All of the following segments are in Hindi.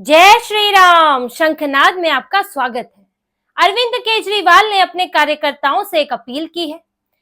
जय श्री राम। शंखनाद में आपका स्वागत है। अरविंद केजरीवाल ने अपने कार्यकर्ताओं से एक अपील की है,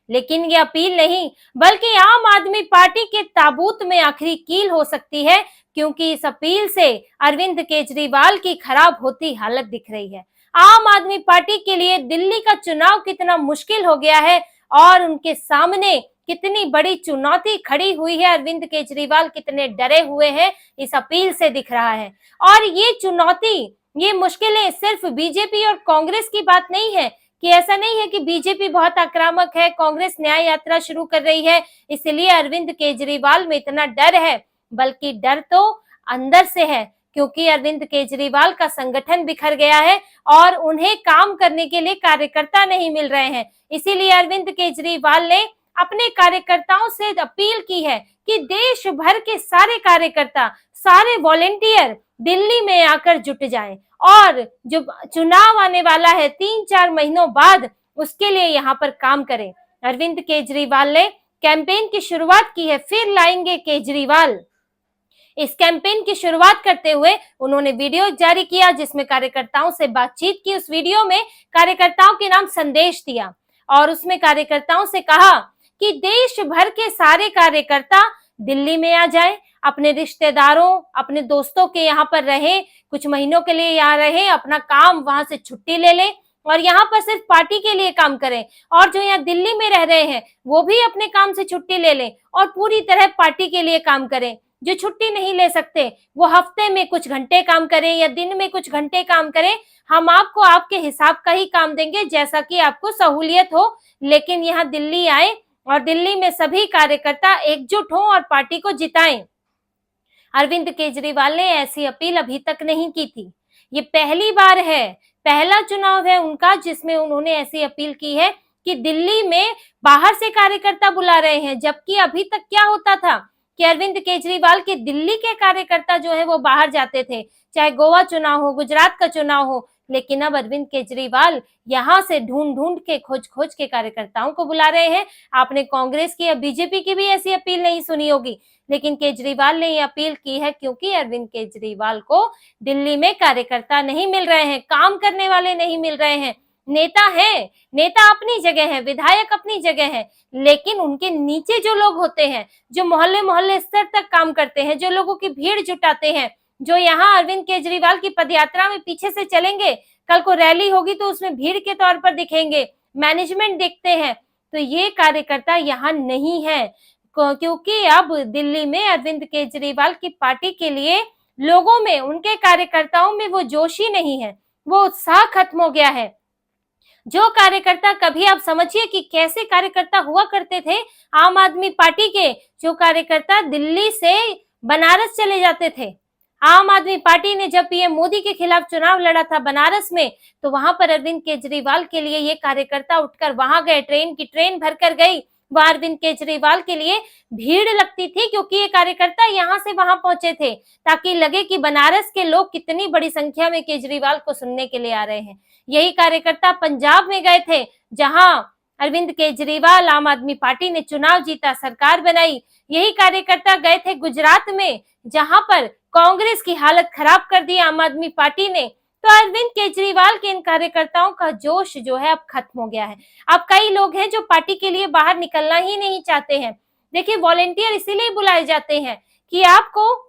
लेकिन ये अपील नहीं बल्कि आम आदमी पार्टी के ताबूत में आखिरी कील हो सकती है, क्योंकि इस अपील से अरविंद केजरीवाल की खराब होती हालत दिख रही है। आम आदमी पार्टी के लिए दिल्ली का चुनाव कितना मुश्किल हो गया है और उनके सामने कितनी बड़ी चुनौती खड़ी हुई है, अरविंद केजरीवाल कितने डरे हुए हैं, इस अपील से दिख रहा है। और ये चुनौती, ये मुश्किलें सिर्फ बीजेपी और कांग्रेस की बात नहीं है, कि ऐसा नहीं है कि बीजेपी बहुत आक्रामक है, कांग्रेस न्याय यात्रा शुरू कर रही है इसलिए अरविंद केजरीवाल में इतना डर है, बल्कि डर तो अंदर से है, क्योंकि अरविंद केजरीवाल का संगठन बिखर गया है और उन्हें काम करने के लिए कार्यकर्ता नहीं मिल रहे हैं। इसीलिए अरविंद केजरीवाल ने अपने कार्यकर्ताओं से अपील की है कि देश भर के सारे कार्यकर्ता, सारे वॉलेंटियर दिल्ली में आकर जुट जाएं और जो चुनाव आने वाला है 3-4 महीनों बाद, उसके लिए यहाँ पर काम करें। अरविंद केजरीवाल ने कैंपेन की शुरुआत की है, फिर लाएंगे केजरीवाल। इस कैंपेन की शुरुआत करते हुए उन्होंने वीडियो जारी किया जिसमें कार्यकर्ताओं से बातचीत की। उस वीडियो में कार्यकर्ताओं के नाम संदेश दिया और उसमें कार्यकर्ताओं से कहा कि देश भर के सारे कार्यकर्ता दिल्ली में आ जाएं, अपने रिश्तेदारों, अपने दोस्तों के यहाँ पर रहे, कुछ महीनों के लिए यहाँ रहे, अपना काम वहां से छुट्टी ले लें और यहाँ पर सिर्फ पार्टी के लिए काम करें। और जो यहाँ दिल्ली में रह रहे हैं वो भी अपने काम से छुट्टी ले लें और पूरी तरह पार्टी के लिए काम करें। जो छुट्टी नहीं ले सकते वो हफ्ते में कुछ घंटे काम करें या दिन में कुछ घंटे काम करें। हम आपको आपके हिसाब का ही काम देंगे जैसा कि आपको सहूलियत हो, लेकिन यहाँ दिल्ली आए और दिल्ली में सभी कार्यकर्ता एकजुट हों और पार्टी को जिताएं। अरविंद केजरीवाल ने ऐसी अपील अभी तक नहीं की थी, ये पहली बार है, पहला चुनाव है उनका जिसमें उन्होंने ऐसी अपील की है कि दिल्ली में बाहर से कार्यकर्ता बुला रहे हैं। जबकि अभी तक क्या होता था कि अरविंद केजरीवाल के दिल्ली के कार्यकर्ता जो है वो बाहर जाते थे, चाहे गोवा चुनाव हो, गुजरात का चुनाव हो, लेकिन अब अरविंद केजरीवाल यहाँ से ढूंढ ढूंढ के, खोज खोज के कार्यकर्ताओं को बुला रहे हैं। आपने कांग्रेस की या बीजेपी की भी ऐसी अपील नहीं सुनी होगी, लेकिन केजरीवाल ने ये अपील की है क्योंकि अरविंद केजरीवाल को दिल्ली में कार्यकर्ता नहीं मिल रहे हैं, काम करने वाले नहीं मिल रहे हैं। नेता है, नेता अपनी जगह है, विधायक अपनी जगह है, लेकिन उनके नीचे जो लोग होते हैं, जो मोहल्ले मोहल्ले स्तर तक काम करते हैं, जो लोगों की भीड़ जुटाते हैं, जो यहाँ अरविंद केजरीवाल की पदयात्रा में पीछे से चलेंगे, कल को रैली होगी तो उसमें भीड़ के तौर पर दिखेंगे, मैनेजमेंट देखते हैं, तो ये कार्यकर्ता यहाँ नहीं है, क्योंकि अब दिल्ली में अरविंद केजरीवाल की पार्टी के लिए लोगों में, उनके कार्यकर्ताओं में वो जोश ही नहीं है, वो उत्साह खत्म हो गया है। जो कार्यकर्ता, कभी आप समझिए कि कैसे कार्यकर्ता हुआ करते थे आम आदमी पार्टी के, जो कार्यकर्ता दिल्ली से बनारस चले जाते थे। आम आदमी पार्टी ने जब पीएम मोदी के खिलाफ चुनाव लड़ा था बनारस में, तो वहां पर अरविंद केजरीवाल के लिए ये कार्यकर्ता उठकर वहां गए, ट्रेन की ट्रेन भरकर गई, वहां अरविंद केजरीवाल के लिए भीड़ लगती थी, क्योंकि ये कार्यकर्ता यहाँ से वहां पहुंचे थे ताकि लगे कि बनारस के लोग कितनी बड़ी संख्या में केजरीवाल को सुनने के लिए आ रहे हैं। यही कार्यकर्ता पंजाब में गए थे, जहां अरविंद केजरीवाल, आम आदमी पार्टी ने चुनाव जीता, सरकार बनाई। यही कार्यकर्ता गए थे गुजरात में, जहां पर कांग्रेस की हालत खराब कर दी आम आदमी पार्टी ने। तो अरविंद केजरीवाल के इन कार्यकर्ताओं का जोश जो है अब खत्म हो गया है। अब कई लोग हैं जो पार्टी के लिए बाहर निकलना ही नहीं चाहते हैं। देखिए, वॉलेंटियर इसीलिए बुलाए जाते हैं कि आपको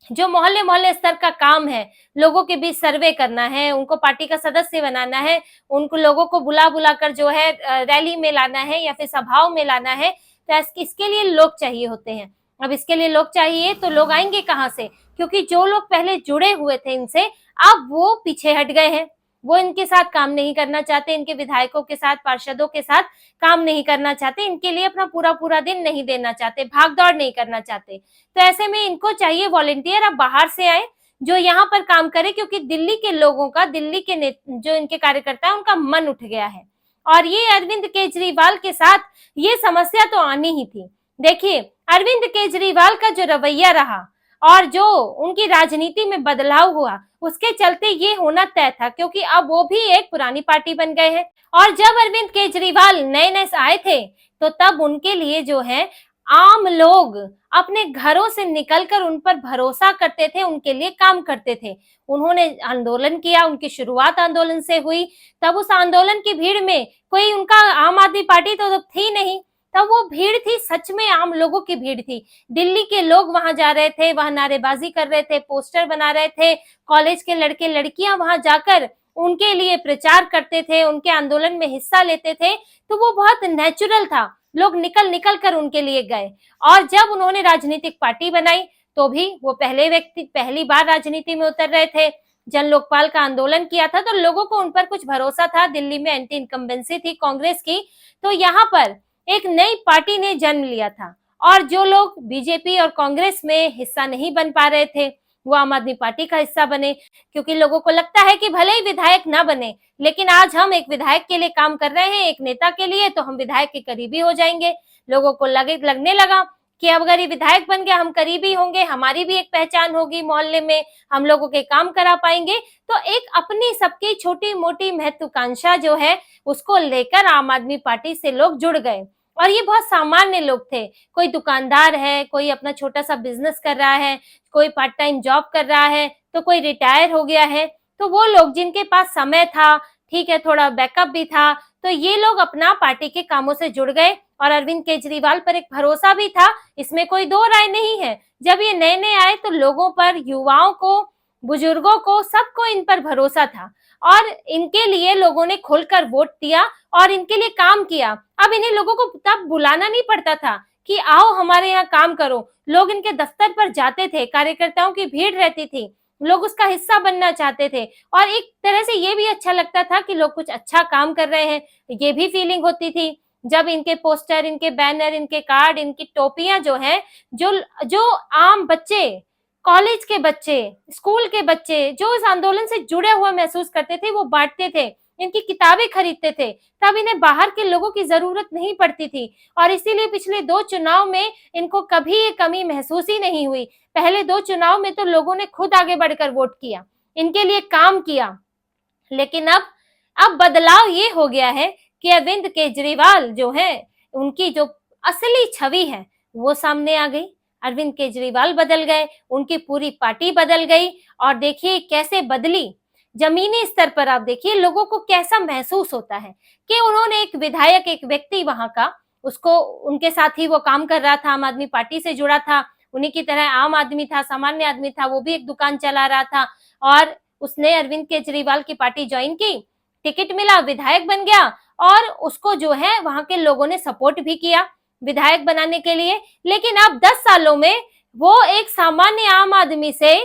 जो मोहल्ले मोहल्ले स्तर का काम है, लोगों के बीच सर्वे करना है, उनको पार्टी का सदस्य बनाना है, उनको लोगों को बुला बुला कर जो है रैली में लाना है या फिर सभाओं में लाना है, तो इसके लिए लोग चाहिए होते हैं। अब इसके लिए लोग चाहिए तो लोग आएंगे कहाँ से, क्योंकि जो लोग पहले जुड़े हुए थे इनसे, अब वो पीछे हट गए हैं, वो इनके साथ काम नहीं करना चाहते, इनके विधायकों के साथ, पार्षदों के साथ काम नहीं करना चाहते, इनके लिए अपना पूरा पूरा दिन नहीं देना चाहते, भाग दौड़ नहीं करना चाहते। तो ऐसे में इनको चाहिए वॉलेंटियर अब बाहर से आए जो यहाँ पर काम करे, क्योंकि दिल्ली के लोगों का, दिल्ली के जो इनके कार्यकर्ता है, उनका मन उठ गया है। और ये अरविंद केजरीवाल के साथ ये समस्या तो आनी ही थी। देखिए, अरविंद केजरीवाल का जो रवैया रहा और जो उनकी राजनीति में बदलाव हुआ, उसके चलते ये होना तय था, क्योंकि अब वो भी एक पुरानी पार्टी बन गए हैं। और जब अरविंद केजरीवाल नए नए आए थे तो तब उनके लिए जो है आम लोग अपने घरों से निकलकर उन पर भरोसा करते थे, उनके लिए काम करते थे। उन्होंने आंदोलन किया, उनकी शुरुआत आंदोलन से हुई। तब उस आंदोलन की भीड़ में कोई उनका आम आदमी पार्टी तो थी नहीं, तब वो भीड़ थी सच में आम लोगों की भीड़ थी। दिल्ली के लोग वहां जा रहे थे, वहां नारेबाजी कर रहे थे, पोस्टर बना रहे थे, कॉलेज के लड़के लड़कियां वहां जाकर उनके लिए प्रचार करते थे, उनके आंदोलन में हिस्सा लेते थे। तो वो बहुत नेचुरल था, लोग निकल निकल कर उनके लिए गए। और जब उन्होंने राजनीतिक पार्टी बनाई तो भी वो पहली बार राजनीति में उतर रहे थे। जन लोकपाल का आंदोलन किया था तो लोगों को उन पर कुछ भरोसा था, दिल्ली में एंटी इनकम्बेंसी थी कांग्रेस की, तो यहाँ पर एक नई पार्टी ने जन्म लिया था। और जो लोग बीजेपी और कांग्रेस में हिस्सा नहीं बन पा रहे थे वो आम आदमी पार्टी का हिस्सा बने, क्योंकि लोगों को लगता है कि भले ही विधायक ना बने, लेकिन आज हम एक विधायक के लिए काम कर रहे हैं, एक नेता के लिए, तो हम विधायक के करीबी हो जाएंगे। लोगों को लगने लगा कि अब अगर ये विधायक बन गया हम करीबी होंगे, हमारी भी एक पहचान होगी मोहल्ले में, हम लोगों के काम करा पाएंगे। तो एक अपनी सबकी छोटी मोटी महत्वाकांक्षा जो है उसको लेकर आम आदमी पार्टी से लोग जुड़ गए। और ये बहुत सामान्य लोग थे, कोई दुकानदार है, कोई अपना छोटा सा बिजनेस कर रहा है, कोई पार्ट टाइम जॉब कर रहा है, तो कोई रिटायर हो गया है। तो वो लोग जिनके पास समय था, ठीक है, थोड़ा बैकअप भी था, तो ये लोग अपना पार्टी के कामों से जुड़ गए। और अरविंद केजरीवाल पर एक भरोसा भी था, इसमें कोई दो राय नहीं है। जब ये नए नए आए तो लोगों पर, युवाओं को, बुजुर्गों को, सबको इन पर भरोसा था और इनके लिए लोगों ने खुलकर वोट दिया और इनके लिए काम किया। अब इन्हें लोगों को तब बुलाना नहीं पड़ता था कि आओ हमारे यहाँ काम करो। लोग इनके दफ्तर पर जाते थे, कार्यकर्ताओं की भीड़ रहती थी, लोग उसका हिस्सा बनना चाहते थे। और एक तरह से ये भी अच्छा लगता था कि लोग कुछ अच्छा काम कर रहे हैं, ये भी फीलिंग होती थी। जब इनके पोस्टर, इनके बैनर, इनके कार्ड, इनकी टोपियां जो है, जो जो आम बच्चे, कॉलेज के बच्चे, स्कूल के बच्चे जो इस आंदोलन से जुड़े हुए महसूस करते थे, वो बांटते थे, इनकी किताबें खरीदते थे, तब इन्हें बाहर के लोगों की जरूरत नहीं पड़ती थी। और इसीलिए पिछले 2 चुनाव में इनको कभी ये कमी महसूस ही नहीं हुई। पहले 2 चुनाव में तो लोगों ने खुद आगे बढ़कर वोट किया, इनके लिए काम किया। लेकिन अब बदलाव ये हो गया है कि अरविंद केजरीवाल जो है, उनकी जो असली छवि है वो सामने आ गई। अरविंद केजरीवाल बदल गए, उनकी पूरी पार्टी बदल गई। और देखिए कैसे बदली, जमीनी स्तर पर आप देखिए लोगों को कैसा महसूस होता है कि उन्होंने एक विधायक, एक व्यक्ति वहां का, उसको, उनके साथ ही वो काम कर रहा था, आम आदमी पार्टी से जुड़ा था, उन्हीं की तरह आम आदमी था, सामान्य आदमी था, वो भी एक दुकान चला रहा था और उसने अरविंद केजरीवाल की पार्टी ज्वाइन की, टिकट मिला, विधायक बन गया और उसको जो है वहां के लोगों ने सपोर्ट भी किया विधायक बनाने के लिए। लेकिन अब 10 सालों में वो एक सामान्य आम आदमी से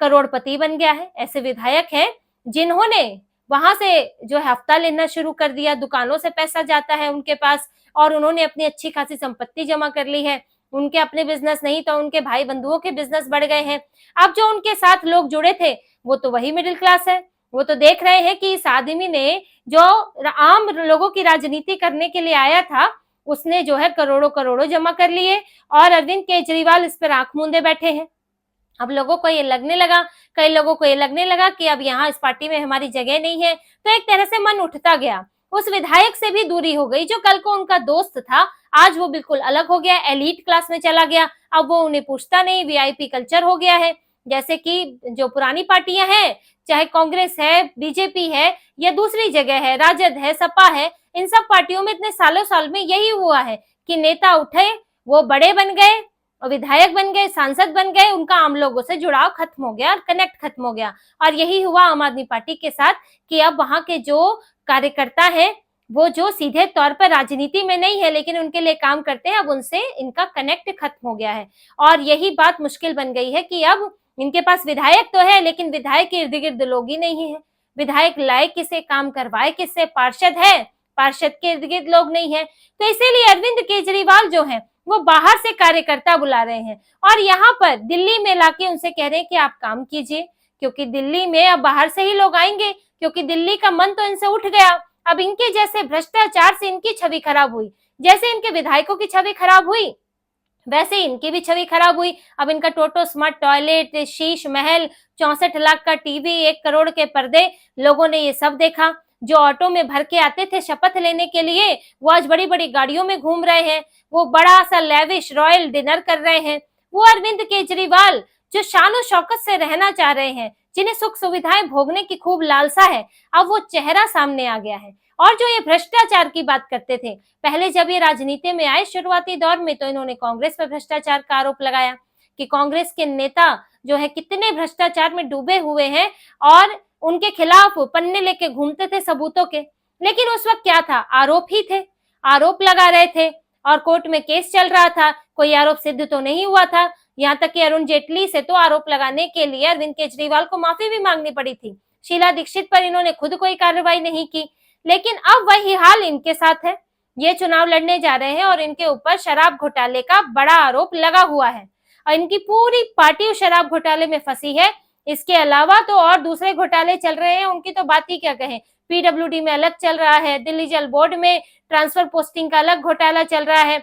करोड़पति बन गया है। ऐसे विधायक हैं जिन्होंने वहां से जो है हफ्ता लेना शुरू कर दिया, दुकानों से पैसा जाता है उनके पास और उन्होंने अपनी अच्छी खासी संपत्ति जमा कर ली है। उनके अपने बिजनेस नहीं तो उनके भाई बंधुओं के बिजनेस बढ़ गए हैं। अब जो उनके साथ लोग जुड़े थे वो तो वही मिडिल क्लास है, वो तो देख रहे हैं कि इस आदमी ने जो आम लोगों की राजनीति करने के लिए आया था, उसने जो है करोड़ों करोड़ों जमा कर लिए और अरविंद केजरीवाल इस पर आंख मूंदे बैठे हैं। अब लोगों को ये लगने लगा, कई लोगों को ये लगने लगा कि अब यहाँ इस पार्टी में हमारी जगह नहीं है, तो एक तरह से मन उठता गया। उस विधायक से भी दूरी हो गई जो कल को उनका दोस्त था, आज वो बिल्कुल अलग हो गया, एलीट क्लास में चला गया। अब वो उन्हें पूछता नहीं, वीआईपी कल्चर हो गया है। जैसे कि जो पुरानी पार्टियां हैं, चाहे कांग्रेस है, बीजेपी है या दूसरी जगह है, राजद है, सपा है, इन सब पार्टियों में इतने सालों साल में यही हुआ है कि नेता उठे, वो बड़े बन गए, विधायक बन गए, सांसद बन गए, उनका आम लोगों से जुड़ाव खत्म हो गया और कनेक्ट खत्म हो गया। और यही हुआ आम आदमी पार्टी के साथ कि अब वहां के जो कार्यकर्ता हैं, वो जो सीधे तौर पर राजनीति में नहीं है लेकिन उनके लिए काम करते हैं, अब उनसे इनका कनेक्ट खत्म हो गया है। और यही बात मुश्किल बन गई है कि अब इनके पास विधायक तो है लेकिन विधायक के इर्द गिर्द लोग ही नहीं है। विधायक लाए किसे, काम करवाए किससे, पार्षद है, पार्षद के इर्द गिर्द लोग नहीं है। तो इसीलिए अरविंद केजरीवाल जो है वो बाहर से कार्यकर्ता बुला रहे हैं और यहाँ पर दिल्ली में लाके उनसे कह रहे हैं कि आप काम कीजिए, क्योंकि दिल्ली में अब बाहर से ही लोग आएंगे, क्योंकि दिल्ली का मन तो इनसे उठ गया। अब इनके जैसे भ्रष्टाचार से इनकी छवि खराब हुई, जैसे इनके विधायकों की छवि खराब हुई वैसे इनकी भी छवि खराब हुई। अब इनका टोटो स्मार्ट टॉयलेट, शीश महल, 64 लाख का टीवी, 1 करोड़ के पर्दे, लोगों ने ये सब देखा। जो ऑटो में भर के आते थे शपथ लेने के लिए, वो आज बड़ी बड़ी गाड़ियों में घूम रहे हैं, वो बड़ा सा लेविश रॉयल डिनर कर रहे हैं। वो अरविंद केजरीवाल जो शान शौकत से रहना चाह रहे हैं, जिन्हें सुख सुविधाएं भोगने की खूब लालसा है, अब वो चेहरा सामने आ गया है। और जो ये भ्रष्टाचार की बात करते थे, पहले जब ये राजनीति में आए शुरुआती दौर में, तो इन्होंने कांग्रेस पर भ्रष्टाचार का आरोप लगाया कि कांग्रेस के नेता जो है कितने भ्रष्टाचार में डूबे हुए हैं और उनके खिलाफ पन्ने लेके घूमते थे सबूतों के। लेकिन उस वक्त क्या था, आरोप ही थे, आरोप लगा रहे थे और कोर्ट में केस चल रहा था, कोई आरोप सिद्ध तो नहीं हुआ था। यहाँ तक कि अरुण जेटली से तो आरोप लगाने के लिए अरविंद केजरीवाल को माफी भी मांगनी पड़ी थी। शीला दीक्षित पर इन्होंने खुद कोई कार्रवाई नहीं की। लेकिन अब वही हाल इनके साथ है। ये चुनाव लड़ने जा रहे हैं और इनके ऊपर शराब घोटाले का बड़ा आरोप लगा हुआ है और इनकी पूरी पार्टी उस शराब घोटाले में फंसी है। इसके अलावा तो और दूसरे घोटाले चल रहे हैं, उनकी तो बात ही क्या कहें। पीडब्ल्यूडी में अलग चल रहा है, दिल्ली जल बोर्ड में ट्रांसफर पोस्टिंग का अलग घोटाला चल रहा है,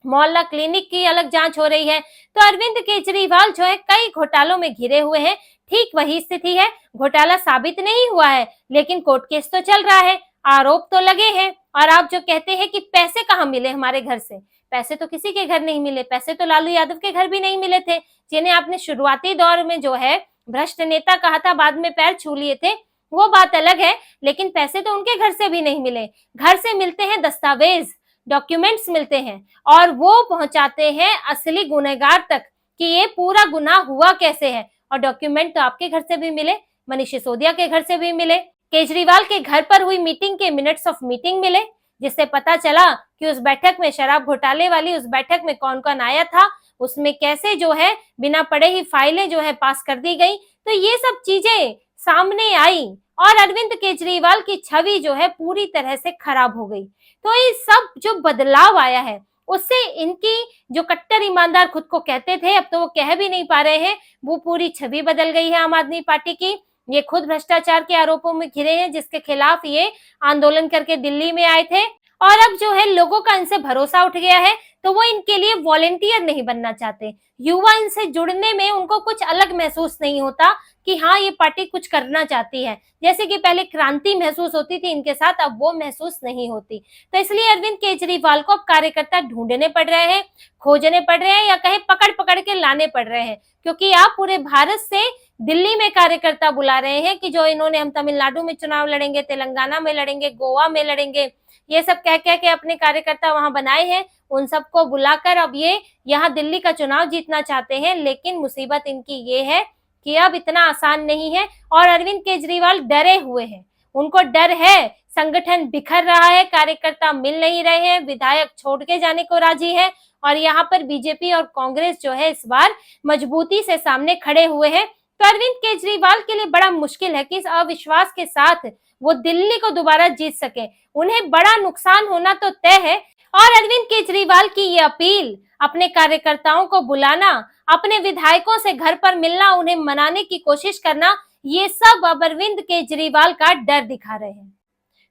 मोहल्ला क्लिनिक की अलग जांच हो रही है। तो अरविंद केजरीवाल जो है कई घोटालों में घिरे हुए हैं। ठीक वही स्थिति है, घोटाला साबित नहीं हुआ है लेकिन कोर्ट केस तो चल रहा है, आरोप तो लगे हैं। और आप जो कहते हैं कि पैसे कहाँ मिले हमारे घर से, पैसे तो किसी के घर नहीं मिले, पैसे तो लालू यादव के घर भी नहीं मिले थे, जिन्हें आपने शुरुआती दौर में जो है भ्रष्ट नेता कहा था, बाद में पैर छू लिए थे, वो बात अलग है। लेकिन पैसे तो उनके घर से भी नहीं मिले। घर से मिलते हैं दस्तावेज, डॉक्यूमेंट्स मिलते हैं और वो पहुंचाते हैं असली गुनहगार तक कि ये पूरा गुनाह हुआ कैसे है। और डॉक्यूमेंट तो आपके घर से भी मिले, मनीष सिसोदिया के घर से भी मिले, केजरीवाल के घर पर हुई मीटिंग के मिनट्स ऑफ मीटिंग मिले, जिससे पता चला कि उस बैठक में, शराब घोटाले वाली उस बैठक में कौन कौन आया था, उसमें कैसे जो है बिना पढ़े ही फाइलें जो है पास कर दी गई। तो ये सब चीजें सामने आई और अरविंद केजरीवाल की छवि जो है पूरी तरह से खराब हो गई। तो ये सब जो बदलाव आया है उससे इनकी जो कट्टर ईमानदार खुद को कहते थे, अब तो वो कह भी नहीं पा रहे हैं, वो पूरी छवि बदल गई है आम आदमी पार्टी की। ये खुद भ्रष्टाचार के आरोपों में घिरे हैं, जिसके खिलाफ ये आंदोलन करके दिल्ली में आए थे। और अब जो है लोगों का इनसे भरोसा उठ गया है, तो वो इनके लिए वॉलेंटियर नहीं बनना चाहते। युवा इनसे जुड़ने में उनको कुछ अलग महसूस नहीं होता कि हाँ ये पार्टी कुछ करना चाहती है। जैसे कि पहले क्रांति महसूस होती थी इनके साथ, अब वो महसूस नहीं होती। तो इसलिए अरविंद केजरीवाल को अब कार्यकर्ता ढूंढने पड़ रहे हैं, खोजने पड़ रहे हैं, या कहीं पकड़ पकड़ के लाने पड़ रहे हैं, क्योंकि आप पूरे भारत से दिल्ली में कार्यकर्ता बुला रहे हैं कि जो इन्होंने हम तमिलनाडु में चुनाव लड़ेंगे, तेलंगाना में लड़ेंगे, गोवा में लड़ेंगे, ये सब कह कह के अपने कार्यकर्ता वहां बनाए हैं। उन सबको बुलाकर अब ये यहाँ दिल्ली का चुनाव जीतना चाहते हैं। लेकिन मुसीबत इनकी ये है कि अब इतना आसान नहीं है और अरविंद केजरीवाल डरे हुए हैं। उनको डर है, संगठन बिखर रहा है, कार्यकर्ता मिल नहीं रहे हैं, विधायक छोड़ के जाने को राजी है और यहाँ पर बीजेपी और कांग्रेस जो है इस बार मजबूती से सामने खड़े हुए हैं। तो अरविंद केजरीवाल के लिए बड़ा मुश्किल है कि इस अविश्वास के साथ वो दिल्ली को दोबारा जीत सके। उन्हें बड़ा नुकसान होना तो तय है। और अरविंद केजरीवाल की ये अपील, अपने कार्यकर्ताओं को बुलाना, अपने विधायकों से घर पर मिलना, उन्हें मनाने की कोशिश करना, ये सब अब अरविंद केजरीवाल का डर दिखा रहे हैं।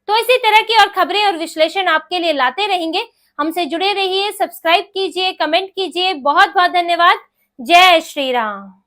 तो इसी तरह की और खबरें और विश्लेषण आपके लिए लाते रहेंगे। हमसे जुड़े रहिए, सब्सक्राइब कीजिए, कमेंट कीजिए। बहुत बहुत धन्यवाद। जय श्री राम।